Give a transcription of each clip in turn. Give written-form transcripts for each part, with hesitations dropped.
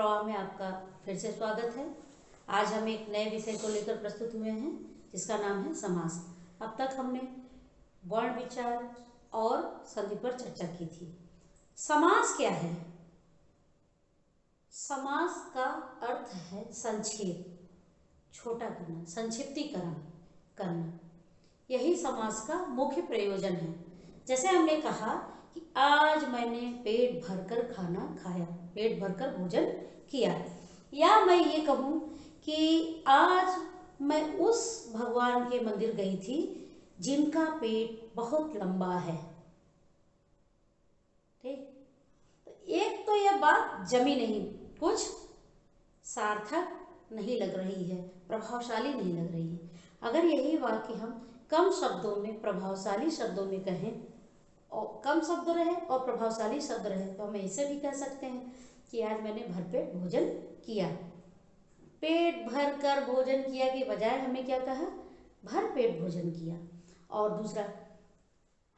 प्रवाह में आपका फिर से स्वागत है। आज हम एक नए विषय को लेकर प्रस्तुत हुए हैं जिसका नाम है समास। अब तक हमने वर्ण विचार और संधि पर चर्चा की थी। समास क्या है? समास का अर्थ है संक्षेप, छोटा करना, संक्षिप्तीकरण करना। यही समास का मुख्य प्रयोजन है। जैसे हमने कहा कि आज मैंने पेट भरकर खाना खाया, पेट भरकर भोजन किया, या मैं ये कहूँ कि आज मैं उस भगवान के मंदिर गई थी जिनका पेट बहुत लंबा है। ठीक, तो एक तो यह बात जमी नहीं, कुछ सार्थक नहीं लग रही है, प्रभावशाली नहीं लग रही है। अगर यही वाक्य हम कम शब्दों में, प्रभावशाली शब्दों में कहें, और कम शब्द रहे और प्रभावशाली शब्द रहे, तो हम ऐसे भी कह सकते हैं कि आज मैंने भरपेट भोजन किया। पेट भर कर भोजन किया के बजाय हमने क्या कहा? भरपेट भोजन किया। और दूसरा,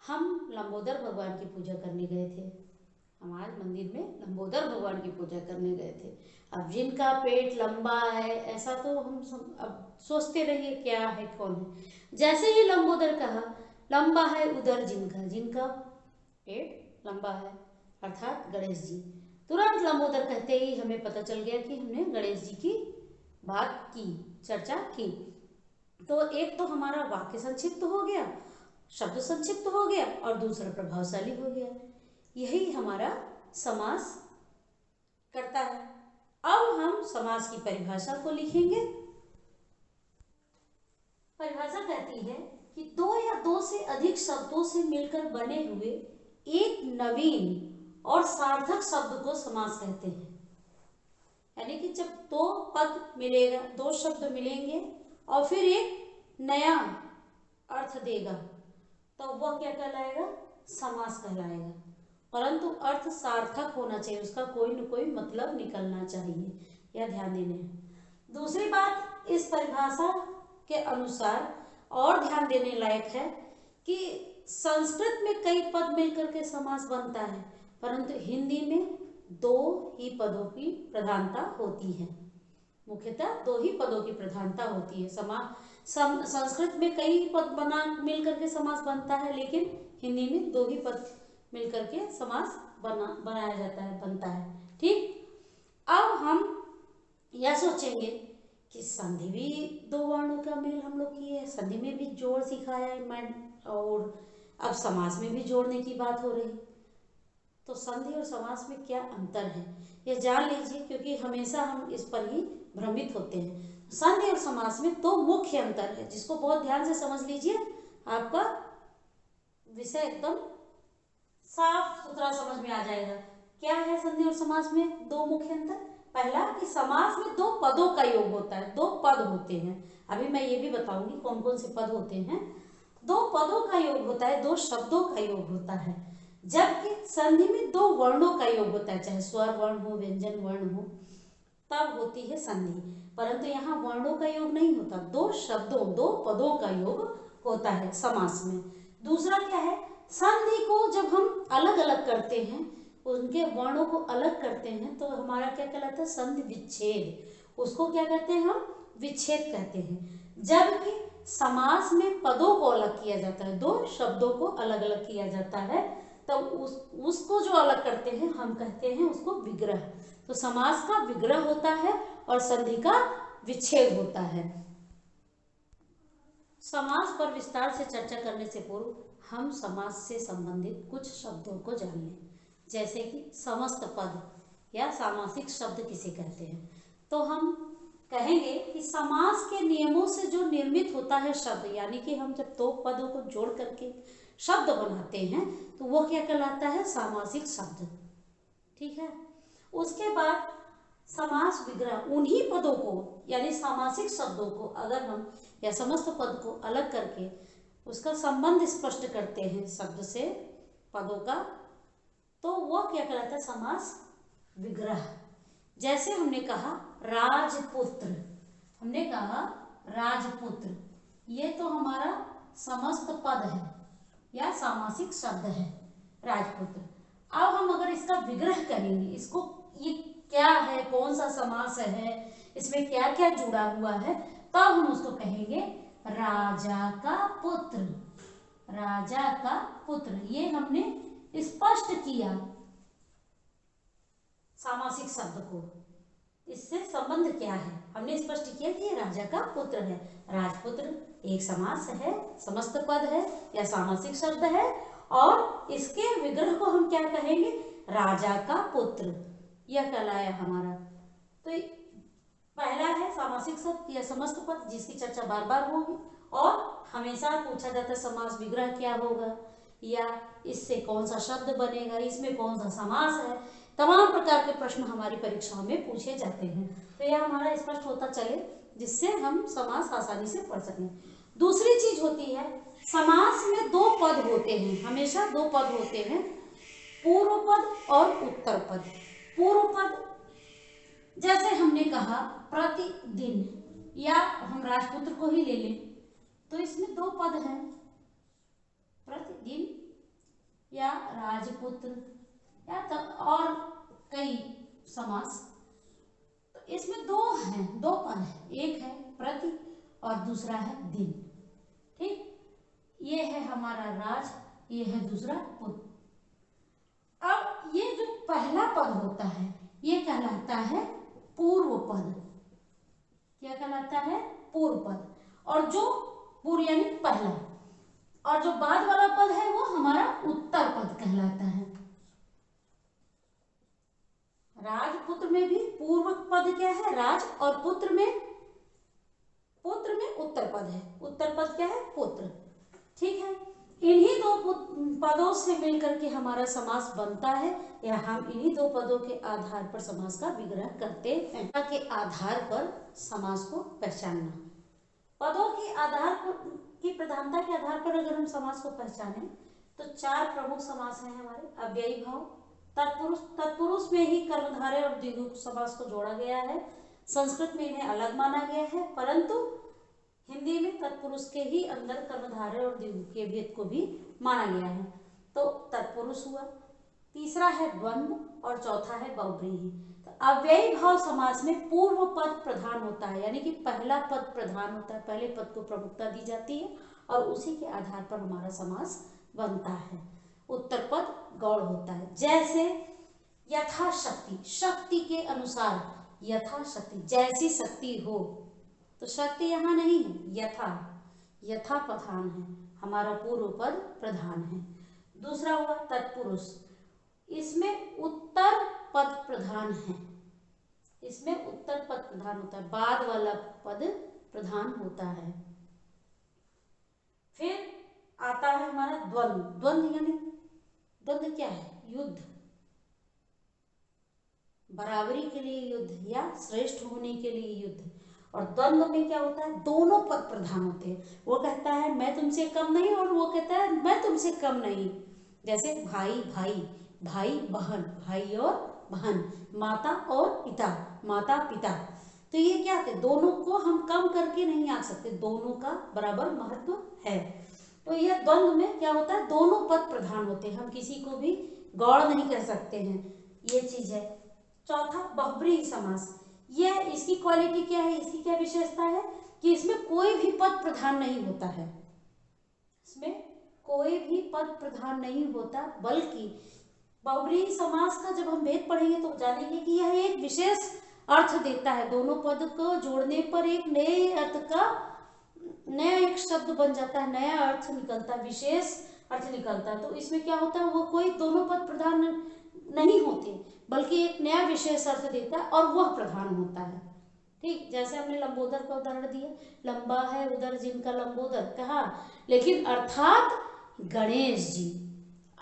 हम लंबोदर भगवान की पूजा करने गए थे। हम आज मंदिर में लंबोदर भगवान की पूजा करने गए थे। अब जिनका पेट लंबा है, ऐसा तो हम अब सोचते रहिए क्या है, कौन है। जैसे ही लंबोदर कहा, लंबा है उदर जिनका, जिनका पेट लंबा है, अर्थात गणेश जी। तुरंत लंबोदर कहते ही हमें पता चल गया कि हमने गणेश जी की बात की, चर्चा की। तो एक तो हमारा वाक्य संक्षिप्त हो गया, शब्द संक्षिप्त हो गया, और दूसरा प्रभावशाली हो गया। यही हमारा समास करता है। अब हम समास की परिभाषा को लिखेंगे। परिभाषा कहती है कि दो या दो से अधिक शब्दों से मिलकर बने हुए एक नवीन और सार्थक शब्द को समास कहते हैं। यानी कि जब दो पद मिलेगा, दो शब्द मिलेंगे और फिर एक नया अर्थ देगा, तो वह क्या कहलाएगा? समास कहलाएगा। परंतु अर्थ सार्थक होना चाहिए, उसका कोई न कोई मतलब निकलना चाहिए, यह ध्यान देने हैं। दूसरी बात, इस परिभाषा के अनुसार और ध्यान देने लायक है कि संस्कृत में कई पद मिलकर के समास बनता है, परंतु हिंदी में दो ही पदों की प्रधानता होती है। मुख्यतः दो ही पदों की प्रधानता होती है। संस्कृत में कई पद मिलकर के समास बनता है, लेकिन हिंदी में दो ही पद मिलकर के समास बनाया जाता है, बनता है। ठीक, अब हम यह सोचेंगे कि संधि भी दो वर्णों का मेल हम लोग किए हैं, संधि में भी जोड़ सिखाया है मैं, और अब समास में भी जोड़ने की बात हो रही। तो संधि और समास में क्या अंतर है, यह जान लीजिए, क्योंकि हमेशा हम इस पर ही भ्रमित होते हैं। संधि और समास में दो मुख्य अंतर है, जिसको बहुत ध्यान से समझ लीजिए, आपका विषय एकदम साफ सुथरा समझ में आ जाएगा। क्या है संधि और समास में दो मुख्य अंतर? पहला कि समास में दो पदों का योग होता है, दो पद होते हैं। अभी मैं ये भी बताऊंगी कौन कौन से पद होते हैं। दो पदों का योग होता है, दो शब्दों का योग होता है। जबकि संधि में दो वर्णों का योग होता है, चाहे स्वर वर्ण हो, व्यंजन वर्ण हो, तब होती है संधि। परंतु यहाँ वर्णों का योग नहीं होता, दो शब्दों, दो पदों का योग होता है समास में। दूसरा क्या है, संधि को जब हम अलग अलग करते हैं, उनके वर्णों को अलग करते हैं, तो हमारा क्या कहलाता है? संधि विच्छेद। उसको क्या कहते हैं हम? विच्छेद कहते हैं। जबकि समास में पदों को अलग किया जाता है, दो शब्दों को अलग अलग किया जाता है, तब उसको जो अलग करते हैं हम कहते हैं उसको विग्रह। तो समास का विग्रह होता है और संधि का विच्छेद होता है। समास पर विस्तार से चर्चा करने से पूर्व हम समास से संबंधित कुछ शब्दों को जान लें। जैसे कि समस्त पद या सामासिक शब्द किसे कहते हैं, तो हम कहेंगे कि समास के नियमों से जो निर्मित होता है शब्द, यानी कि हम जब दो पदों को जोड़ करके शब्द बनाते हैं तो वो क्या कहलाता है? सामासिक शब्द। ठीक है। उसके बाद समास विग्रह, उन्हीं पदों को यानी सामासिक शब्दों को अगर हम या समस्त पद को अलग करके उसका संबंध स्पष्ट करते हैं शब्द से, पदों का, तो वह क्या कहलाता है? समास विग्रह। जैसे हमने कहा राजपुत्र, हमने कहा राजपुत्र, ये तो हमारा समस्त पद है या सामासिक शब्द है, राजपुत्र। अब हम अगर इसका विग्रह करेंगे, इसको ये क्या है, कौन सा समास है, इसमें क्या क्या जुड़ा हुआ है, तब हम उसको कहेंगे राजा का पुत्र। राजा का पुत्र, ये हमने स्पष्ट किया सामासिक शब्द को, इससे संबंध क्या है हमने स्पष्ट किया कि ये राजा का पुत्र है। राजपुत्र एक समास है, समस्त पद है या सामासिक शब्द है, और इसके विग्रह को हम क्या कहेंगे, राजा का पुत्र, यह कहलाया हमारा। तो पहला है सामासिक शब्द या समस्त पद, जिसकी चर्चा बार बार होगी, और हमेशा पूछा जाता है समास विग्रह क्या होगा, या इससे कौन सा शब्द बनेगा, इसमें कौन सा समास है, तमाम प्रकार के प्रश्न हमारी परीक्षाओं में पूछे जाते हैं। तो यह हमारा स्पष्ट होता चले, जिससे हम समास आसानी से पढ़ सकें। दूसरी चीज होती है, समास में दो पद होते हैं, हमेशा दो पद होते हैं, पूर्व पद और उत्तर पद। पूर्व पद जैसे हमने कहा प्रतिदिन, या हम राजपुत्र को ही ले लें तो इसमें दो पद हैं, प्रतिदिन या राजपुत्र, या तो और कई समास। तो इसमें दो हैं, दो पद हैं, एक है प्रति और दूसरा है दिन। ठीक, ये है हमारा राज, ये है दूसरा पुत्र। अब ये जो पहला पद होता है ये कहलाता है पूर्व पद। क्या कहलाता है, पूर्व पद। और जो पूर्व यानी पहला, और जो बाद वाला पद है वो हमारा उत्तर पद कहलाता है। राजपुत्र में भी पूर्व पद क्या है, राज, और पुत्र में उत्तर पद है। उत्तर पद क्या है, पुत्र। ठीक है, इन्हीं दो पदों से मिलकर के हमारा समास बनता है, या हम इन्हीं दो पदों के आधार पर समास का विग्रह करते हैं। के आधार पर समास को पहचानना, पदों के आधार पर की प्रधानता के आधार पर अगर हम समास को पहचाने तो चार प्रमुख समास हैं हमारे। अव्ययी भाव, तत्पुरुष, तत्पुरुष में ही कर्मधारय और द्विगु समास को जोड़ा गया है। संस्कृत में इन्हें अलग माना गया है, परंतु हिंदी में तत्पुरुष के ही अंदर कर्मधारय और द्विगु के भेद को भी माना गया है। तो तत्पुरुष हुआ, तीसरा है द्वंद्व और चौथा है बहुव्रीहि। तो अव्ययी भाव समास में पूर्व पद प्रधान होता है, यानी कि पहला पद प्रधान होता है, पहले पद को प्रमुखता दी जाती है और उसी के आधार पर हमारा समास बनता है। उत्तर पद गौड़ होता है, जैसे यथाशक्ति, शक्ति के अनुसार, यथाशक्ति जैसी शक्ति हो, तो शक्ति यहाँ नहीं है, यथा प्रधान है, हमारा पूर्व पद प्रधान है। दूसरा हुआ तत्पुरुष, इसमें उत्तर पद प्रधान है, इसमें उत्तर पद प्रधान होता है, बाद वाला पद प्रधान होता है। फिर आता है हमारा द्वंद्व। द्वंद्व यानी, द्वंद्व क्या है, युद्ध, बराबरी के लिए युद्ध या श्रेष्ठ होने के लिए युद्ध। और द्वंद्व में क्या होता है, दोनों पद प्रधान होते हैं, वो कहता है मैं तुमसे कम नहीं और वो कहता है मैं तुमसे कम नहीं। जैसे भाई भाई, भाई बहन, भाई और बहन, माता और पिता, माता पिता। तो ये क्या है, दोनों को हम कम करके नहीं आ सकते, दोनों का बराबर महत्व है। तो यह द्वंद्व में क्या होता है, दोनों पद प्रधान होते हैं, हम किसी को भी गौड़ नहीं कर सकते हैं, ये चीज है। चौथा बहुव्रीहि समास, यह इसकी क्वालिटी क्या है, इसकी क्या विशेषता है कि इसमें कोई भी पद प्रधान नहीं होता है, इसमें कोई भी पद प्रधान नहीं होता, बल्कि बहुव्रीहि समास का जब हम भेद पढ़ेंगे तो जानेंगे कि यह एक विशेष अर्थ देता है, दोनों पद को जोड़ने पर एक नए अर्थ का नया एक शब्द बन जाता है, नया अर्थ निकलता है, विशेष अर्थ निकलता है। तो इसमें क्या होता है, वो कोई दोनों पद प्रधान नहीं होते, बल्कि एक नया विशेष अर्थ देता है और वह प्रधान होता है। ठीक, जैसे हमने लंबोदर का उदाहरण दिया, लंबा है उदर जिनका लंबोदर कहा, लेकिन अर्थात गणेश जी,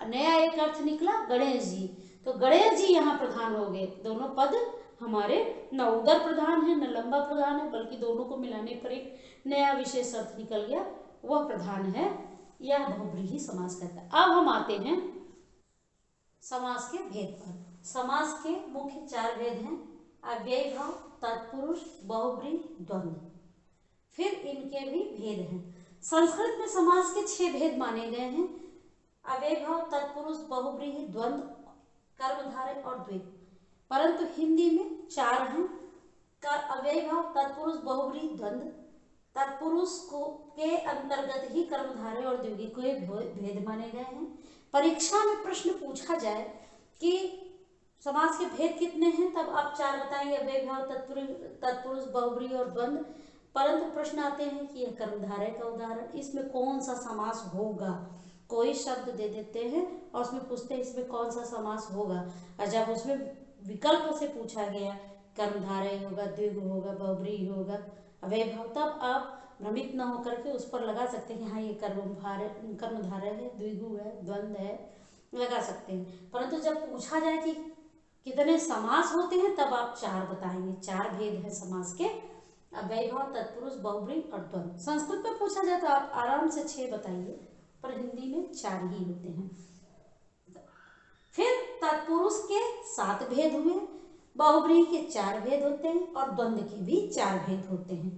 नया एक अर्थ निकला गणेश जी, तो गणेश जी यहाँ प्रधान हो गए। दोनों पद हमारे न उदर प्रधान है न लंबा प्रधान है, बल्कि दोनों को मिलाने पर एक नया विशेष अर्थ निकल गया, वह प्रधान है, यह बहुव्रीहि समास कहता है। अब हम आते हैं समास के भेद पर। समास के मुख्य चार भेद हैं, अव्ययी भाव, तत्पुरुष, बहुव्रीहि, द्वंद्व। फिर इनके भी भेद हैं। संस्कृत में समास के 6 भेद माने गए हैं, अव्ययी भाव, तत्पुरुष, बहुव्रीहि, द्वंद्व, कर्मधारय और द्विगु। परंतु हिंदी में 4 हैं। अव्ययी भाव, तत्पुरुष, बहुब्रीहि, द्वंद्व। तत्पुरुष को के अंतर्गत ही कर्मधारय और द्विगु के भेद माने गए हैं। परीक्षा में प्रश्न पूछा जाए कि समास के भेद कितने हैं, तब आप 4 बताएंगे, अव्ययी भाव, तत्पुरुष, बहुब्रीहि और द्वंद्व। परंतु प्रश्न आते हैं कि यह कर्मधारय का उदाहरण, इसमें कौन सा समास होगा। कोई शब्द दे देते हैं और उसमें पूछते हैं इसमें कौन सा समास होगा, और जब उसमें विकल्प से पूछा गया कर्मधारय होगा, द्विगु होगा, बहुब्रीहि होगा, अव्ययी भाव, तब आप भ्रमित न होकर के उस पर लगा सकते हैं हाँ ये कर्मधारय है, द्विगु है, द्वंद्व है, लगा सकते हैं। परंतु जब पूछा जाए कि कितने समास होते हैं, तब आप 4 बताएंगे। 4 भेद है समास के, अव्ययी भाव, तत्पुरुष, बहुब्रीहि और द्वंद्व। संस्कृत में पूछा जाए तो आप आराम से 6 बताइए, पर हिंदी में 4 ही होते हैं। फिर तत्पुरुष के 7 भेद हुए, बहुब्रीहि के 4 भेद होते हैं और द्वंद्व के भी 4 भेद होते हैं।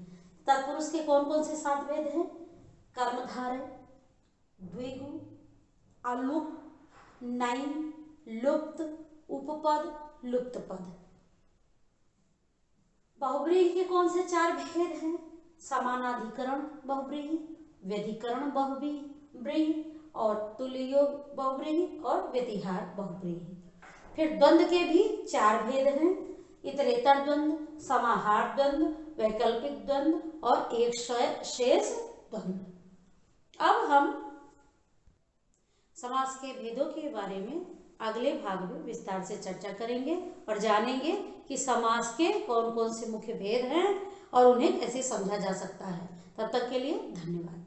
तत्पुरुष के कौन कौन से 7 भेद हैं? कर्मधारय, द्विगु, अलुप्त, नैन, लुप्त, उपपद, लुप्त पद। बहुब्रीहि के कौन से 4 भेद हैं? समानाधिकरण बहुब्रीहि, व्यधिकरण बहुब्रीहि और तुल्ययोग बहुब्रीहि और व्यतिहार बहुब्रीहि। फिर द्वंद्व के भी 4 भेद हैं, इतरेतर द्वंद्व, समाहार द्वंद्व, वैकल्पिक द्वंद्व और एक शेष द्वंद्व। अब हम समास के भेदों के बारे में अगले भाग में विस्तार से चर्चा करेंगे और जानेंगे कि समास के कौन कौन से मुख्य भेद हैं और उन्हें कैसे समझा जा सकता है। तब तक के लिए धन्यवाद।